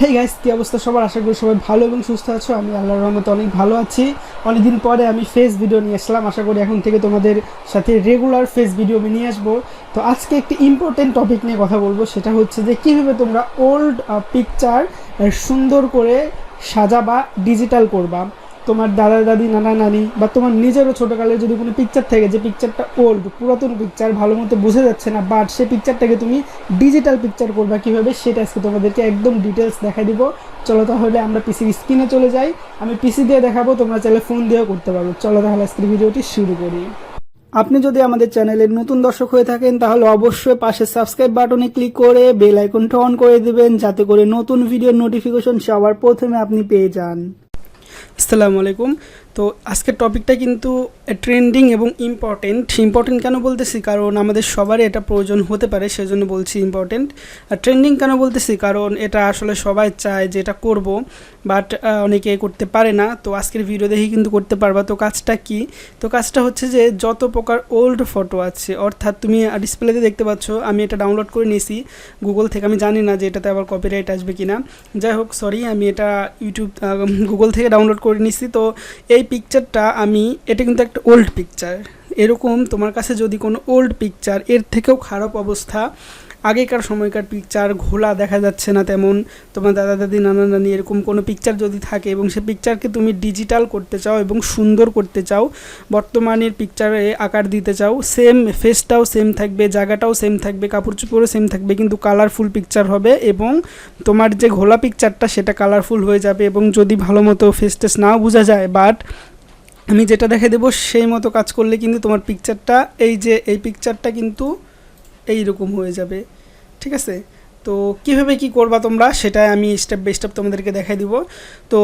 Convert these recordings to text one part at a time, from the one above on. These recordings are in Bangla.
হেই গাইস, কী অবস্থা সবার? আশা করি সবাই ভালো এবং সুস্থ আছো। আমি আল্লাহর রহমতে অনেক ভালো আছি। অনেকদিন পরে আমি ফেস ভিডিও নিয়ে আসলাম। আশা করি এখন থেকে তোমাদের সাথে রেগুলার ফেস ভিডিও আমি নিয়ে আসবো। তো আজকে একটি ইম্পর্টেন্ট টপিক নিয়ে কথা বলবো, সেটা হচ্ছে যে কীভাবে তোমরা ওল্ড পিকচার সুন্দর করে সাজাবা, ডিজিটাল করবা। তোমার দাদা দাদি, নানা নানি বা তোমার নিজেরও ছোটোকালের যদি কোনো পিকচার থাকে, যে পিকচারটা ওল্ড, পুরাতন পিকচার, ভালো মতো বোঝা যাচ্ছে না, বাট সেই পিকচারটাকে তুমি ডিজিটাল পিকচার করবা কীভাবে, সেটা আজকে তোমাদেরকে একদম ডিটেলস দেখাই দিব। চলো তাহলে আমরা পিসির স্ক্রিনে চলে যাই। আমি পিসি দিয়ে দেখাবো, তোমরা চাইলে ফোন দিয়েও করতে পারো। চলো তাহলে আজকের ভিডিওটি শুরু করি। আপনি যদি আমাদের চ্যানেলের নতুন দর্শক হয়ে থাকেন তাহলে অবশ্যই পাশে সাবস্ক্রাইব বাটনে ক্লিক করে বেল আইকনটা অন করে দিবেন, যাতে করে নতুন ভিডিওর নোটিফিকেশন সবার প্রথমে আপনি পেয়ে যান। আসসালামু আলাইকুম। তো আজকের টপিকটা কিন্তু ট্রেন্ডিং এবং ইম্পর্টেন্ট কেন বলতেছি, কারণ আমাদের সবারই এটা প্রয়োজন হতে পারে, সেজন্য বলছি ইম্পর্টেন্ট। আর ট্রেন্ডিং কেন বলতেছি, কারণ এটা আসলে সবাই চায় যে এটা করবো, বাট অনেকে করতে পারে না। তো আজকের ভিডিও দেখে কিন্তু করতে পারবা। তো কাজটা কি? তো কাজটা হচ্ছে যে যত প্রকার ওল্ড ফটো আছে, অর্থাৎ তুমি ডিসপ্লেতে দেখতে পাচ্ছ আমি এটা ডাউনলোড করে নিয়েছি গুগল থেকে। আমি জানি না যে এটাতে আবার কপিরাইট আসবে কি না, যাই হোক সরি, আমি এটা গুগল থেকে ডাউনলোড করে নিয়েছি। তো এই পিকচারটা এটা কিন্তু একটা ওল্ড পিকচার। এরকম তোমার কাছে যদি কোনো ওল্ড পিকচার, এর থেকেও খারাপ অবস্থা, আগেকার সময়কার পিকচার, ঘোলা দেখা যাচ্ছে না তেমন, তোমার দাদা দাদি, নানা নানি, এরকম কোনো পিকচার যদি থাকে এবং সে পিকচারকে তুমি ডিজিটাল করতে চাও এবং সুন্দর করতে চাও, বর্তমানের পিকচারে আকার দিতে চাও, সেম ফেসটাও সেম থাকবে, জায়গাটাও সেম থাকবে, কাপড় চোপড়ও সেম থাকবে, কিন্তু কালারফুল পিকচার হবে এবং তোমার যে ঘোলা পিকচারটা সেটা কালারফুল হয়ে যাবে। এবং যদি ভালো মতো ফেস টেস নাও বোঝা যায়, বাট আমি যেটা দেখে দেবো সেই মতো কাজ করলে কিন্তু তোমার পিকচারটা, এই পিকচারটা কিন্তু এইরকম হয়ে যাবে। ঠিক আছে? তো কীভাবে কি করবা তোমরা, সেটাই আমি স্টেপ বাই স্টেপ তোমাদেরকে দেখাই দিব। তো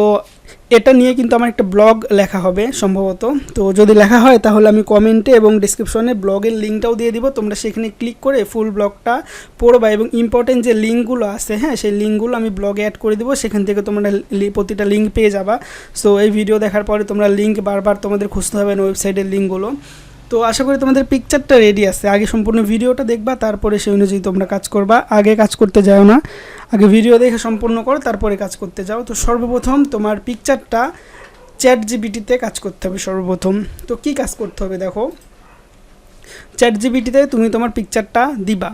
এটা নিয়ে কিন্তু আমার একটা ব্লগ লেখা হবে সম্ভবত। তো যদি লেখা হয় তাহলে আমি কমেন্টে এবং ডিসক্রিপশনে ব্লগের লিঙ্কটাও দিয়ে দিব, তোমরা সেখানে ক্লিক করে ফুল ব্লগটা পড়বা এবং ইম্পর্টেন্ট যে লিঙ্কগুলো আছে, হ্যাঁ, সেই লিঙ্কগুলো আমি ব্লগে অ্যাড করে দিব, সেখান থেকে তোমরা প্রতিটা লিঙ্ক পেয়ে যাবা। সো এই ভিডিও দেখার পরে তোমরা লিঙ্ক বারবার তোমাদের খুঁজতে হবে না, ওয়েবসাইটের লিঙ্কগুলো। তো আশা করি তোমাদের পিকচারটা রেডি আছে। আগে সম্পূর্ণ ভিডিওটা দেখবা, তারপরে সেই অনুযায়ী তোমরা কাজ করবা। আগে কাজ করতে যাও না, আগে ভিডিও দেখে সম্পূর্ণ করো, তারপরে কাজ করতে যাও। তো সর্বপ্রথম তোমার পিকচারটা চ্যাট জিপিটিতে কাজ করতে হবে সর্বপ্রথম। তো কি কাজ করতে হবে দেখো, চ্যাট জিপিটিতে তুমি তোমার পিকচারটা দিবা,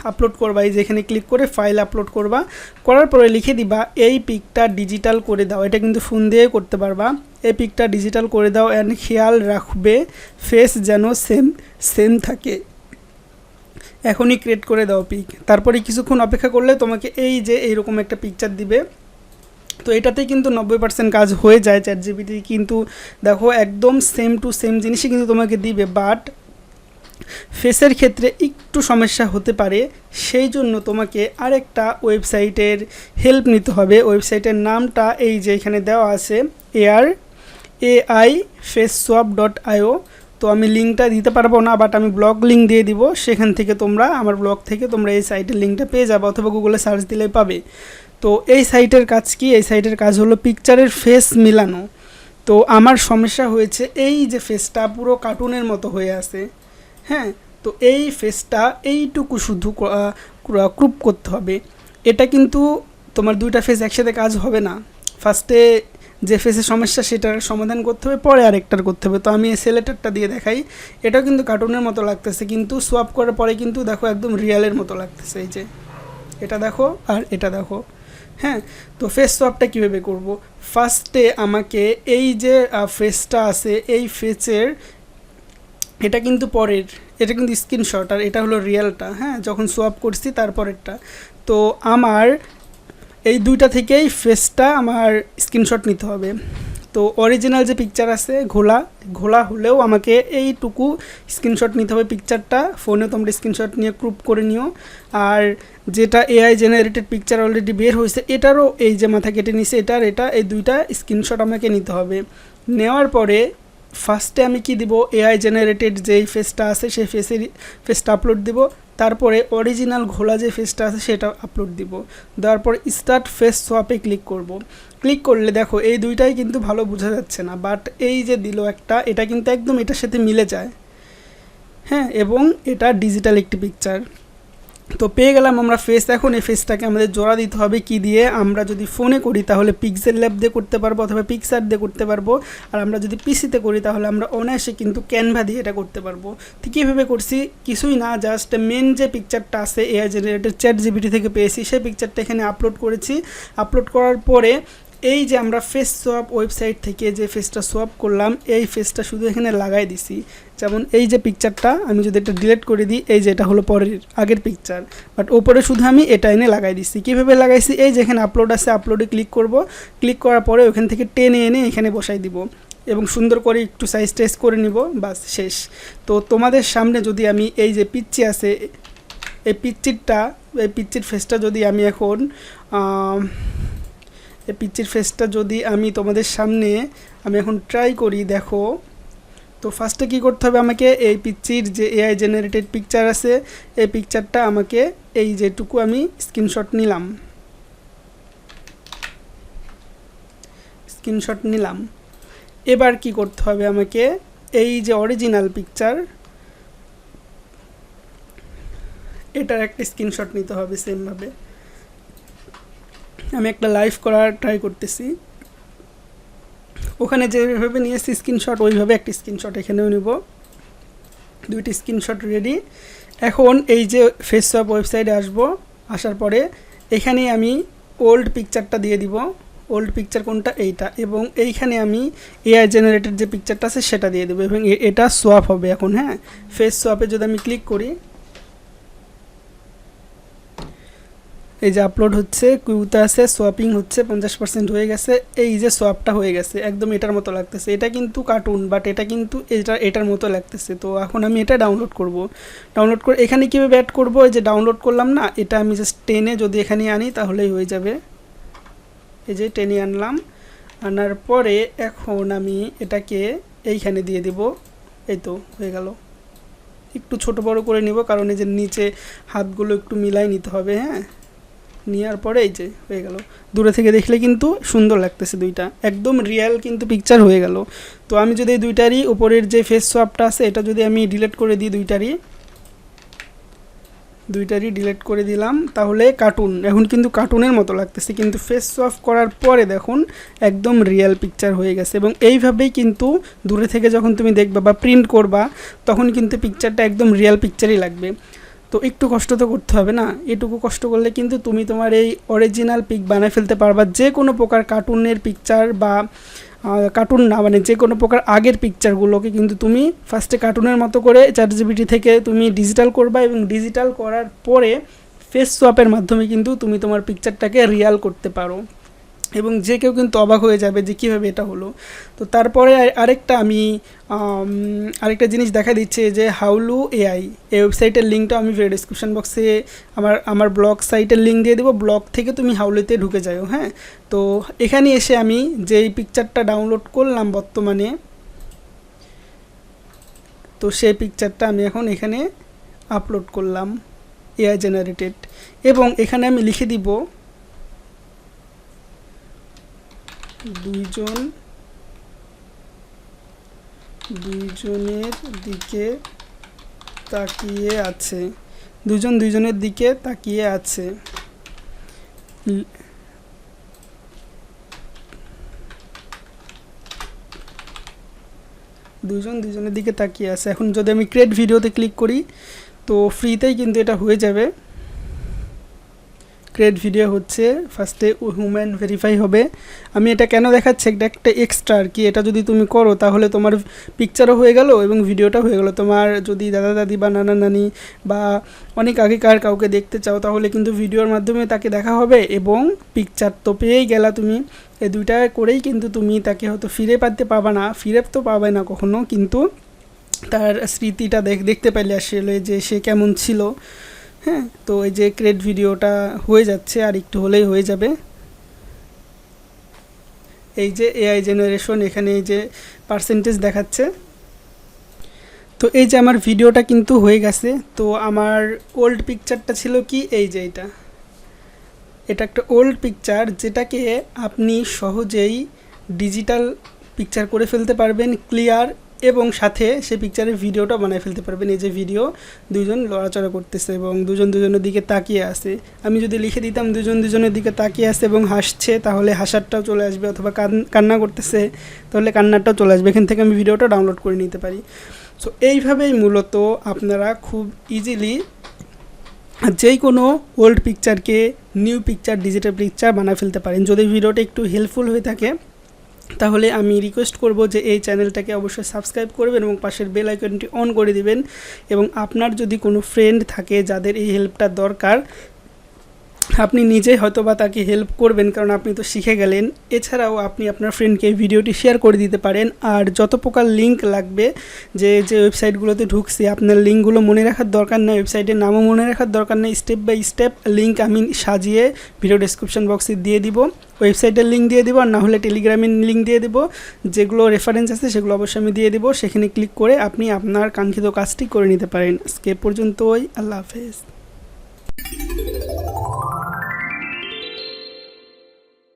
আপলোড করবা, এই যেখানে ক্লিক করে ফাইল আপলোড করবা, করার পরে লিখে দিবা এই পিকটা ডিজিটাল করে দাও। এটা কিন্তু ফোন দিয়ে করতে পারবা। এই পিকটা ডিজিটাল করে দাও অ্যান্ড খেয়াল রাখবে ফেস যেন সেম থাকে। এখনই ক্রিয়েট করে দাও পিক। তারপরে কিছুক্ষণ অপেক্ষা করলে তোমাকে এইরকম একটা পিকচার দিবে। তো এটাতেই কিন্তু 90% কাজ হয়ে যায়। চ্যাট জিপিটি কিন্তু দেখো একদম সেম টু সেম জিনিসই কিন্তু তোমাকে দিবে, বাট ফেসের ক্ষেত্রে একটু সমস্যা হতে পারে। সেই জন্য তোমাকে আরেকটা ওয়েবসাইটের হেল্প নিতে হবে। ওয়েবসাইটের নামটা এই যে এখানে দেওয়া আছে, AIFaceSwap.io। তো আমি লিঙ্কটা দিতে পারবো না, বাট আমি ব্লগ লিঙ্ক দিয়ে দিব, সেখান থেকে তোমরা আমার ব্লগ থেকে তোমরা এই সাইটের লিঙ্কটা পেয়ে যাবে, অথবা গুগলে সার্চ দিলেই পাবে। তো এই সাইটের কাজ কি? এই সাইটের কাজ হলো পিকচারের ফেস মিলানো। তো আমার সমস্যা হয়েছে এই যে ফেসটা পুরো কার্টুনের মতো হয়ে আছে, হ্যাঁ, তো এই ফেসটা এইটুকু শুধু ক্রুপ করতে হবে। এটা কিন্তু তোমার দুইটা ফেস একসাথে কাজ হবে না। ফার্স্টে যে ফেসের সমস্যা সেটার সমাধান করতে হবে, পরে আরেকটার করতে হবে। তো আমি এই সেলেটারটা দিয়ে দেখাই। এটাও কিন্তু কার্টুনের মতো লাগতেছে, কিন্তু সোয়াপ করার পরে কিন্তু দেখো একদম রিয়েলের মতো লাগতেছে। এই যে এটা দেখো আর এটা দেখো, হ্যাঁ। তো ফেস সোয়াপটা কীভাবে করব? ফার্স্টে আমাকে এই যে ফেসটা আছে, এই ফেসের এটা কিন্তু পরের, এটা কিন্তু স্ক্রিনশট, আর এটা হলো রিয়েলটা, হ্যাঁ, যখন সোয়াপ করছি তারপরেরটা। তো আমার এই দুইটা থেকেই ফেসটা আমার স্ক্রিনশট নিতে হবে। তো অরিজিনাল যে পিকচার আছে ঘোলা হলেও আমাকে এইটুকু স্ক্রিনশট নিতে হবে পিকচারটা। ফোনে তোমরা স্ক্রিনশট নিয়ে ক্রুপ করে নিও। আর যেটা AI জেনারেটেড পিকচার অলরেডি বের হয়েছে, এটারও এই যে মাথা কেটে নিছে, এই দুইটা স্ক্রিনশট আমাকে নিতে হবে। নেওয়ার পরে ফার্স্টে আমি কি দিব, AI জেনারেটেড যেই ফেসটা আছে সেই ফেসটা আপলোড দিব। তারপরে অরিজিনাল ঘোলা যে ফেসটা আছে সেটা আপলোড দিব। দেওয়ার পর স্টার্ট ফেস সোয়াপে ক্লিক করব। ক্লিক করলে দেখো এই দুইটাই কিন্তু ভালো বোঝা যাচ্ছে না, বাট এই যে দিল একটা, এটা কিন্তু একদম এটার সাথে মিলে যায়, হ্যাঁ, এবং এটা ডিজিটাল একটি পিকচার। তো পেয়ে গেলাম আমরা ফেস। এখন এই ফেসটাকে আমাদের জোড়া দিতে হবে কি দিয়ে? আমরা যদি ফোনে করি তাহলে পিক্সেল ল্যাব দিয়ে করতে পারবো অথবা পিক্সার দিয়ে করতে পারবো, আর আমরা যদি পিসিতে করি তাহলে আমরা অনায়াসে কিন্তু ক্যানভা দিয়ে এটা করতে পারবো। তো কীভাবে করছি? কিছুই না, জাস্ট মেন যে পিকচারটা আছে এআই জেনারেটেড ChatGPT থেকে পেয়েছি, সেই পিকচারটা এখানে আপলোড করেছি। আপলোড করার পরে এই যে আমরা ফেস সোয়াপ ওয়েবসাইট থেকে যে ফেসটা সোয়াপ করলাম, এই ফেসটা শুধু এখানে লাগাই দিছি। যেমন এই যে পিকচারটা আমি যদি এটা ডিলিট করে দিই, এই যে এটা হলো আগের পিকচার, বাট ওপরে শুধু আমি এটা এনে লাগাই দিচ্ছি। কীভাবে লাগাইছি? এই যে এখানে আপলোড আছে, আপলোডে ক্লিক করব, ক্লিক করার পরে ওখান থেকে টেনে এনে এখানে বসাই দিব এবং সুন্দর করে একটু সাইজ টেস্ট করে নিব, বাস শেষ। তো তোমাদের সামনে যদি আমি এই যে পিচ্চি আছে, এই পিচ্চির ফেসটা যদি আমি এখন এই পিচ্চির ফেসটা যদি আমি তোমাদের সামনে আমি এখন ট্রাই করি, দেখো। তো ফার্স্টে কী করতে হবে আমাকে? এই পিচ্চির যে এআই জেনারেটেড পিকচার আছে, এই পিকচারটা আমাকে এই যেটুকু আমি স্ক্রিনশট নিলাম। এবার কি করতে হবে আমাকে? এই যে অরিজিনাল পিকচার, এটার একটা স্ক্রিনশট নিতে হবে সেমভাবে। আমি একটা লাইভ করার ট্রাই করতেছি, ওখানে যেভাবে নিয়েছি স্ক্রিনশট ওইভাবে একটা স্ক্রিনশট এখানেও নেব। দুইটি স্ক্রিনশট রেডি। এখন এই যে ফেসওয়াপ ওয়েবসাইটে আসার পরে এখানে আমি ওল্ড পিকচারটা দিয়ে দিব। ওল্ড পিকচার কোনটা? এইটা। এবং এইখানে আমি এআই জেনারেটেড যে পিকচারটা আছে সেটা দিয়ে দেবো এবং এটা সোয়াপ হবে এখন। হ্যাঁ, ফেস সোয়াপে যদি আমি ক্লিক করি, এই যে আপলোড হচ্ছে, কিউতে আছে, সোয়াপিং হচ্ছে, 50% হয়ে গেছে। এই যে সোয়াপটা হয়ে গেছে, একদম এটার মতো লাগতেছে। এটা কিন্তু কার্টুন, বাট এটা কিন্তু এটার মতো লাগতেছে। তো এখন আমি এটা ডাউনলোড করে এখানে কীভাবে অ্যাড করবো? এই যে ডাউনলোড করলাম না, এটা আমি জাস্ট টেনে যদি এখানে আনি তাহলেই হয়ে যাবে। এই যে টেনে আনার পরে এখন আমি এটাকে এইখানে দিয়ে দেব। এই তো হয়ে গেল। একটু ছোট বড় করে নিব, কারণ এই যে নিচে হাতগুলো একটু মিলাই নিতে হবে। হ্যাঁ, নেওয়ার পরে এই যে হয়ে গেল। দূরে থেকে দেখলে কিন্তু সুন্দর লাগতেছে, দুইটা একদম রিয়েল কিন্তু পিকচার হয়ে গেল। তো আমি যদি এই দুইটারই উপরের যে ফেস সোয়াপটা আছে এটা যদি আমি ডিলিট করে দিই, দুইটারই ডিলিট করে দিলাম, তাহলে এখন কিন্তু কার্টুনের মতো লাগতেছে। কিন্তু ফেস সোয়াপ করার পরে দেখুন একদম রিয়েল পিকচার হয়ে গেছে। এবং এইভাবেই কিন্তু দূরে থেকে যখন তুমি দেখবা বা প্রিন্ট করবা তখন কিন্তু পিকচারটা একদম রিয়েল পিকচারই লাগবে। তো একটু কষ্ট তো করতে হবে না? এটুকু কষ্ট করলে কিন্তু তুমি তোমার এই অরিজিনাল পিক বানিয়ে ফেলতে পারবা। যে কোনো প্রকার কার্টুনের পিকচার বা কার্টুন না, মানে যে কোনো প্রকার আগের পিকচারগুলোকে কিন্তু তুমি ফার্স্টে কার্টুনের মতো করে ChatGPT থেকে তুমি ডিজিটাল করবা এবং ডিজিটাল করার পরে ফেস সোয়াপের মাধ্যমে কিন্তু তুমি তোমার পিকচারটাকে রিয়াল করতে পারো এবং যে কেউ কিন্তু অবাক হয়ে যাবে যে কীভাবে এটা হলো। তো তারপরে আরেকটা জিনিস দেখা দিচ্ছে যে হাউলু এআই, এই ওয়েবসাইটের লিঙ্কটা আমি ভিডিও ডিসক্রিপশন বক্সে আমার ব্লগ সাইটের লিঙ্ক দিয়ে দেবো। ব্লগ থেকে তুমি হাউলুতে ঢুকে যাও। হ্যাঁ, তো এখানে এসে আমি যেই পিকচারটা ডাউনলোড করলাম বর্তমানে, তো সেই পিকচারটা আমি এখন এখানে আপলোড করলাম এআই জেনারেটেড, এবং এখানে আমি লিখে দিব দুইজনের দিকে তাকিয়ে আছে, দুজনের দিকে তাকিয়ে আছে। দুজনের দিকে তাকিয়ে আছে। এখন যদি আমি ক্রিয়েট ভিডিওতে ক্লিক করি তো ফ্রিতেই কিন্তু এটা হয়ে যাবে। ক্রিয়েট ভিডিও হচ্ছে, ফার্স্টে হিউম্যান ভেরিফাই হবে। আমি এটা কেন দেখাচ্ছি, এটা একটা এক্সট্রা আর কি। এটা যদি তুমি করো তাহলে তোমার পিকচারও হয়ে গেল এবং ভিডিওটাও হয়ে গেল। তোমার যদি দাদা দাদি বা নানা নানি বা অনেক আগেকার কাউকে দেখতে চাও তাহলে কিন্তু ভিডিওর মাধ্যমে তাকে দেখা হবে এবং পিকচার তো পেয়েই গেলা তুমি। এই দুইটা করেই কিন্তু তুমি তাকে হয়তো ফিরে তো পাবে না কখনো, কিন্তু তার স্মৃতিটা দেখতে পাইলে আসলে যে সে কেমন ছিল। হ্যাঁ, তো এই যে ক্রিয়েট ভিডিওটা হয়ে যাচ্ছে, আর একটু হলেই হয়ে যাবে। এই যে এআই জেনারেশন, এখানে এই যে পার্সেন্টেজ দেখাচ্ছে। তো এই যে আমার ভিডিওটা কিন্তু হয়ে গেছে। তো আমার ওল্ড পিকচারটা ছিল কি, এই যে এটা একটা ওল্ড পিকচার, যেটাকে আপনি সহজেই ডিজিটাল পিকচার করে ফেলতে পারবেন, ক্লিয়ার এবং সাথে সেই পিকচারের ভিডিওটা বানায় ফেলতে পারবেন। এই যে ভিডিও, দুজন লড়াচড়া করতেছে এবং দুজন দুজনের দিকে তাকিয়ে আছে। আমি যদি লিখে দিতাম দুজন দুজনের দিকে তাকিয়ে আছে এবং হাসছে, তাহলে হাসারটাও চলে আসবে, অথবা কান্না করতেছে তাহলে কান্নারটাও চলে আসবে। এখান থেকে আমি ভিডিওটা ডাউনলোড করে নিতে পারি। সো এইভাবেই মূলত আপনারা খুব ইজিলি যেই কোনো ওল্ড পিকচারকে নিউ পিকচার, ডিজিটাল পিকচার বানায় ফেলতে পারেন। যদি ভিডিওটা একটু হেল্পফুল হয়ে থাকে তাহলে আমি রিকোয়েস্ট করব যে এই চ্যানেলটাকে অবশ্যই সাবস্ক্রাইব করবেন এবং পাশের বেল আইকনটি অন করে দিবেন। এবং আপনার যদি কোনো ফ্রেন্ড থাকে যাদের এই হেল্পটা দরকার, আপনি নিজেই হয়তো বা তাকে হেল্প করবেন, কারণ আপনি তো শিখে গেলেন। এছাড়াও আপনি আপনার ফ্রেন্ডকে ভিডিওটি শেয়ার করে দিতে পারেন। আর যত প্রকার লিঙ্ক লাগবে, যে ওয়েবসাইটগুলোতে ঢুকছি, আপনার লিঙ্কগুলো মনে রাখার দরকার নেই, ওয়েবসাইটের নামও মনে রাখার দরকার নেই। স্টেপ বাই স্টেপ লিঙ্ক আমি সাজিয়ে ভিডিও ডেসক্রিপশন বক্সে দিয়ে দিব, ওয়েবসাইটের লিঙ্ক দিয়ে দিব, আর না হলে টেলিগ্রামের লিঙ্ক দিয়ে দিব। যেগুলো রেফারেন্স আছে সেগুলো অবশ্যই আমি দিয়ে দিব। সেখানে ক্লিক করে আপনি আপনার কাঙ্ক্ষিত কাজটি করে নিতে পারেন। আজকে পর্যন্তই, আল্লাহ হাফেজ।